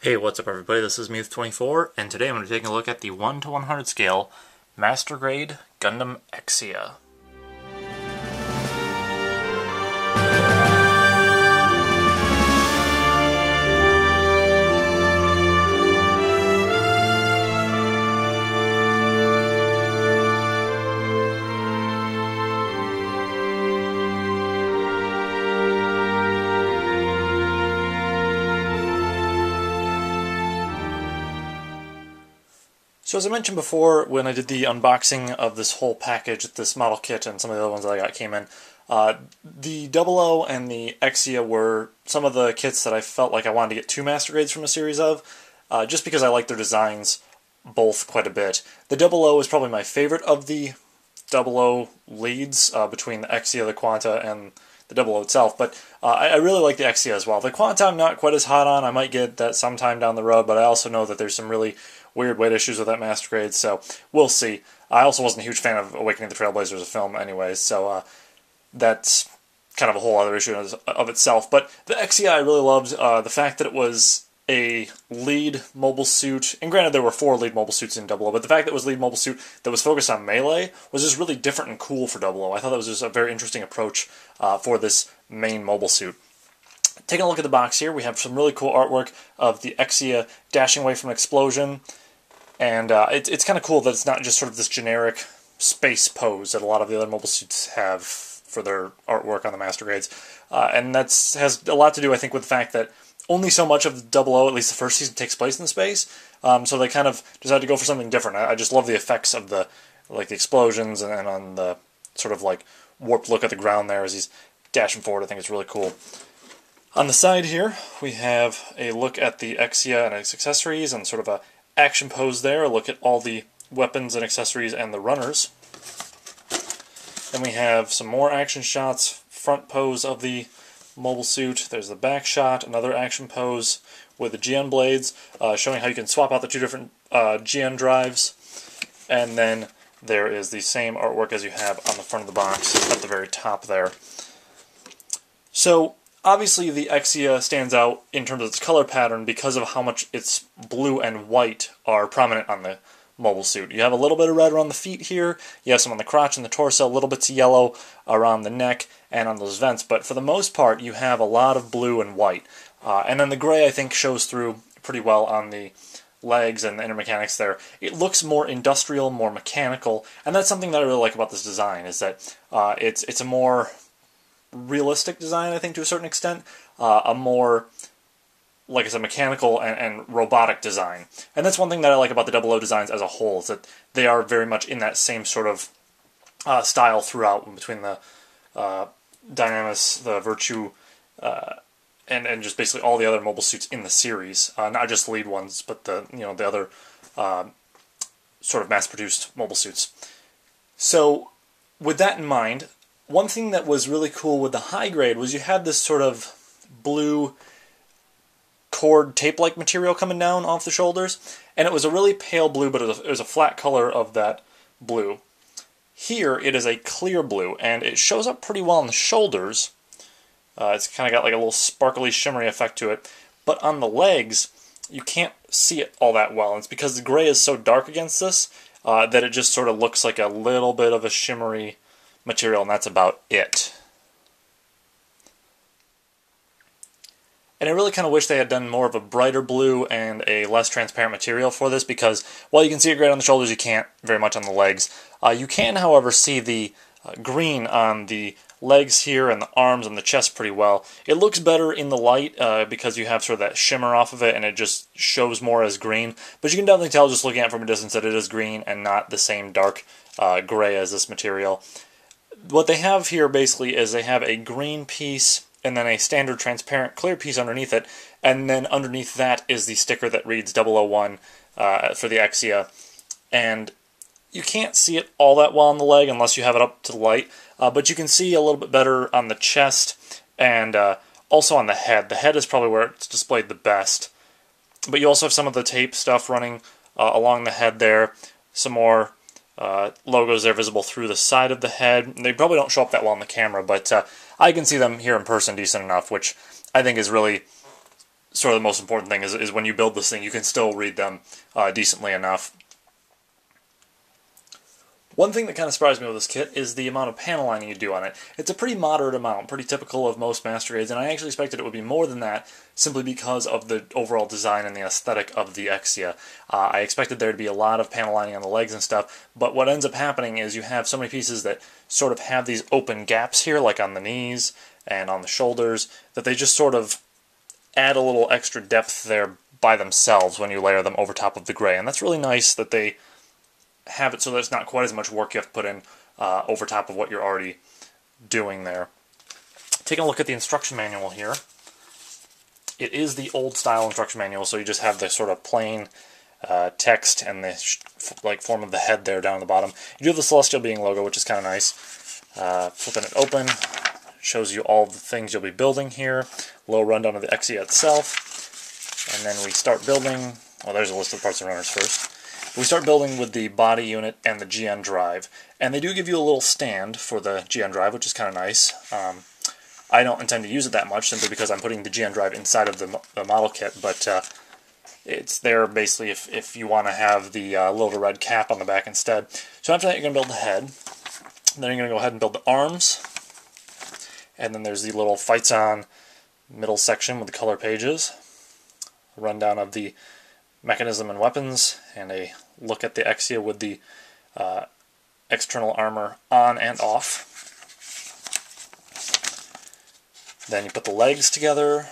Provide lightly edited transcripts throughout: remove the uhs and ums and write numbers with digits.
Hey, what's up everybody, this is Muth24, and today I'm going to be taking a look at the 1 to 100 scale Master Grade Gundam Exia. So as I mentioned before, when I did the unboxing of this whole package, this model kit, and some of the other ones that I got came in, the 00 and the Exia were some of the kits that I felt like I wanted to get two Master Grades from a series of, just because I like their designs both quite a bit. The 00 is probably my favorite of the 00 leads, between the Exia, the Quanta, and the 00 itself, but I really like the Exia as well. The Quanta I'm not quite as hot on. I might get that sometime down the road, but I also know that there's some really weird weight issues with that Master Grade, so we'll see. I also wasn't a huge fan of Awakening the Trailblazers as a film anyways, so that's kind of a whole other issue of itself. But the Exia I really loved, the fact that it was a lead mobile suit, and granted there were 4 lead mobile suits in 00, but the fact that it was a lead mobile suit that was focused on melee was just really different and cool for 00. I thought that was just a very interesting approach for this main mobile suit. Taking a look at the box here, we have some really cool artwork of the Exia dashing away from an explosion. And it's kind of cool that it's not just sort of this generic space pose that a lot of the other mobile suits have for their artwork on the Master Grades. And that has a lot to do, I think, with the fact that only so much of the 00, at least the first season, takes place in space. So they kind of decided to go for something different. I just love the effects of the explosions and on the sort of like warped look at the ground there as he's dashing forward. I think it's really cool. On the side here, we have a look at the Exia and its accessories and sort of a action pose there, a look at all the weapons and accessories and the runners. Then we have some more action shots, front pose of the mobile suit, there's the back shot, another action pose with the GN blades, showing how you can swap out the two different GN drives, and then there is the same artwork as you have on the front of the box at the very top there. So, obviously, the Exia stands out in terms of its color pattern because of how much its blue and white are prominent on the mobile suit. You have a little bit of red around the feet here, you have some on the crotch and the torso, little bits of yellow around the neck and on those vents, but for the most part you have a lot of blue and white. And then the gray, I think, shows through pretty well on the legs and the inner mechanics there. It looks more industrial, more mechanical, and that's something that I really like about this design, is that it's a more realistic design, I think, to a certain extent, a more, like I said, mechanical and robotic design. And that's one thing that I like about the 00 designs as a whole, is that they are very much in that same sort of style throughout, between the Dynamis, the Virtue, and just basically all the other mobile suits in the series, not just the lead ones, but the the other sort of mass-produced mobile suits. So, with that in mind, one thing that was really cool with the high grade was you had this sort of blue cord tape-like material coming down off the shoulders, and it was a really pale blue, but it was a flat color of that blue. Here it is a clear blue, and it shows up pretty well on the shoulders. It's kind of got like a little sparkly, shimmery effect to it, but on the legs you can't see it all that well, and it's because the gray is so dark against this that it just sort of looks like a little bit of a shimmery material, and that's about it. And I really kind of wish they had done more of a brighter blue and a less transparent material for this, because while you can see it great on the shoulders, you can't very much on the legs. You can, however, see the green on the legs here and the arms and the chest pretty well. It looks better in the light because you have sort of that shimmer off of it, and it just shows more as green. But you can definitely tell just looking at it from a distance that it is green and not the same dark gray as this material. What they have here basically is they have a green piece and then a standard transparent clear piece underneath it, and then underneath that is the sticker that reads 001 for the Exia. And you can't see it all that well on the leg unless you have it up to the light, but you can see a little bit better on the chest and also on the head. The head is probably where it's displayed the best. But you also have some of the tape stuff running along the head there, some more logos there visible through the side of the head. They probably don't show up that well on the camera, but I can see them here in person decent enough, which I think is really sort of the most important thing, is when you build this thing, you can still read them decently enough. One thing that kind of surprised me with this kit is the amount of panel lining you do on it. It's a pretty moderate amount, pretty typical of most Master Grades, and I actually expected it would be more than that, simply because of the overall design and the aesthetic of the Exia. I expected there to be a lot of panel lining on the legs and stuff, but what ends up happening is you have so many pieces that sort of have these open gaps here, like on the knees and on the shoulders, that they just sort of add a little extra depth there by themselves when you layer them over top of the gray, and that's really nice that they have it so that it's not quite as much work you have to put in over top of what you're already doing there. Taking a look at the instruction manual here, it is the old style instruction manual, so you just have the sort of plain text and the form of the head there down at the bottom. You do have the Celestial Being logo, which is kind of nice. Flipping it open shows you all the things you'll be building here. A little rundown of the Exia itself, and then we start building. Well, there's a list of the parts and runners first. We start building with the body unit and the GN drive, and they do give you a little stand for the GN drive, which is kind of nice. I don't intend to use it that much, simply because I'm putting the GN drive inside of the model kit, but it's there basically if you want to have the little red cap on the back instead. So after that, you're going to build the head. Then you're going to go ahead and build the arms, and then there's the little Fights On middle section with the color pages, a rundown of the mechanism and weapons, and a look at the Exia with the external armor on and off. Then you put the legs together,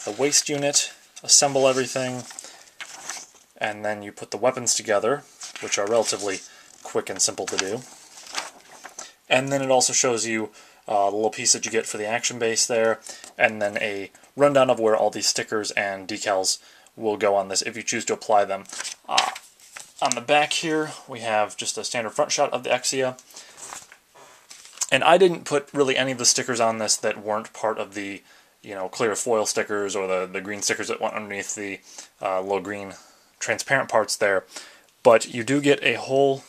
the waist unit, assemble everything, and then you put the weapons together, which are relatively quick and simple to do. And then it also shows you the little piece that you get for the action base there, and then a rundown of where all these stickers and decals will go on this if you choose to apply them. On the back here, we have just a standard front shot of the Exia. And I didn't put really any of the stickers on this that weren't part of the clear foil stickers or the green stickers that went underneath the little green transparent parts there. But you do get a whole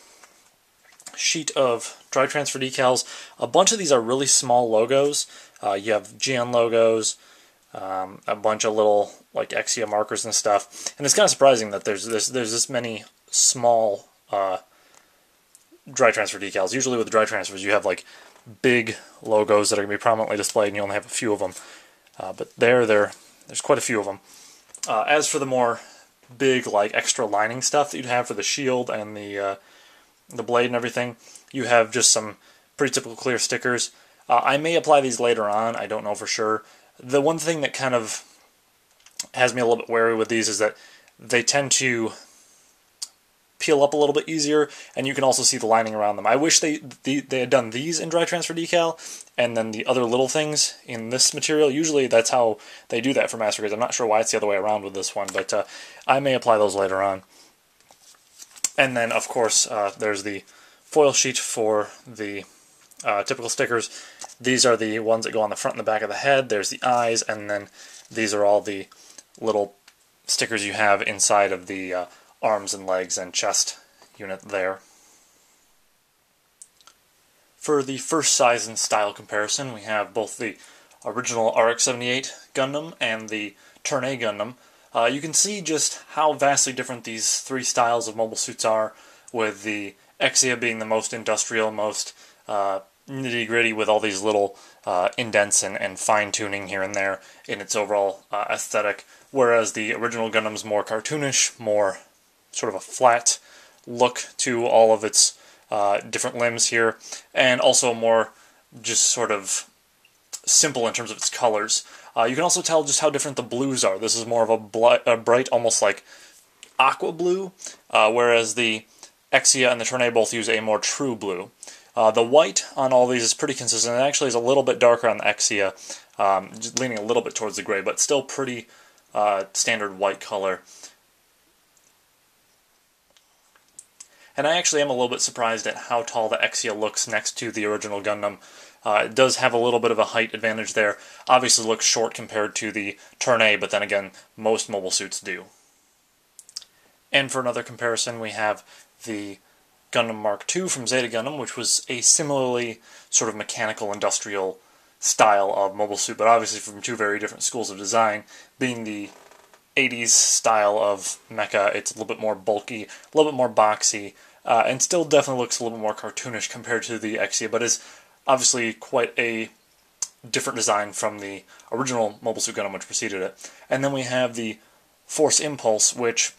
sheet of dry transfer decals. A bunch of these are really small logos. You have GN logos, a bunch of little like Exia markers and stuff, and it's kind of surprising that there's this many small dry transfer decals. Usually with dry transfers you have like big logos that are going to be prominently displayed and you only have a few of them, but there's quite a few of them. As for the more big like extra lining stuff that you'd have for the shield and the blade and everything, you have just some pretty typical clear stickers. I may apply these later on, I don't know for sure. The one thing that kind of has me a little bit wary with these is that they tend to peel up a little bit easier, and you can also see the lining around them. I wish they had done these in dry transfer decal, and then the other little things in this material. Usually that's how they do that for Master Grades. I'm not sure why it's the other way around with this one, but I may apply those later on. And then, of course, there's the foil sheet for the typical stickers. These are the ones that go on the front and the back of the head. There's the eyes, and then these are all the little stickers you have inside of the arms and legs and chest unit there. For the first size and style comparison, we have both the original RX-78 Gundam and the Turn A Gundam. You can see just how vastly different these three styles of mobile suits are, with the Exia being the most industrial, most nitty-gritty, with all these little indents and fine-tuning here and there in its overall aesthetic, whereas the original Gundam's more cartoonish, more sort of a flat look to all of its different limbs here, and also more just sort of simple in terms of its colors. You can also tell just how different the blues are. This is more of a bright, almost like aqua blue, whereas the Exia and the Turn A both use a more true blue. The white on all these is pretty consistent. It actually is a little bit darker on the Exia, just leaning a little bit towards the gray, but still pretty standard white color. And I actually am a little bit surprised at how tall the Exia looks next to the original Gundam. It does have a little bit of a height advantage there. Obviously looks short compared to the Turn A, but then again, most mobile suits do. And for another comparison, we have the Gundam Mark II from Zeta Gundam, which was a similarly sort of mechanical industrial style of mobile suit, but obviously from two very different schools of design. Being the 80s style of mecha, it's a little bit more bulky, a little bit more boxy, and still definitely looks a little bit more cartoonish compared to the Exia, but is obviously quite a different design from the original Mobile Suit Gundam which preceded it. And then we have the Force Impulse, which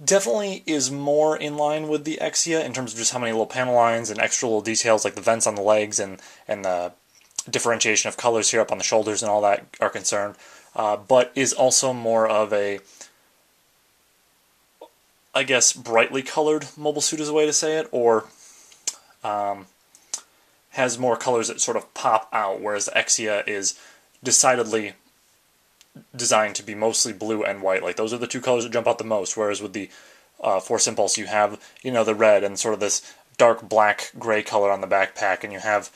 definitely is more in line with the Exia in terms of just how many little panel lines and extra little details like the vents on the legs and the differentiation of colors here up on the shoulders and all that are concerned, but is also more of a, I guess, brightly colored mobile suit is a way to say it, or has more colors that sort of pop out, whereas the Exia is decidedly designed to be mostly blue and white. Like, those are the two colors that jump out the most, whereas with the Force Impulse you have, the red and sort of this dark black gray color on the backpack, and you have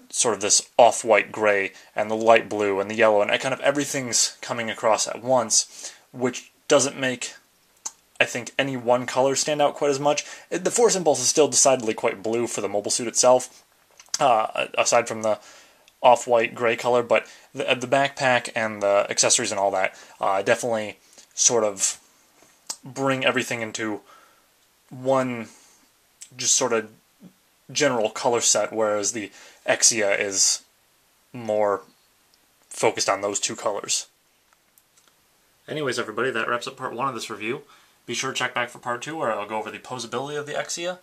sort of this off-white gray and the light blue and the yellow, and kind of everything's coming across at once, which doesn't make, I think, any one color stand out quite as much. The Force Impulse is still decidedly quite blue for the mobile suit itself, aside from the off-white gray color, but the backpack and the accessories and all that definitely sort of bring everything into one just sort of general color set, whereas the Exia is more focused on those two colors. Anyways, everybody, that wraps up part 1 of this review. Be sure to check back for part 2, where I'll go over the posability of the Exia,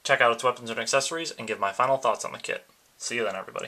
check out its weapons and accessories, and give my final thoughts on the kit. See you then, everybody.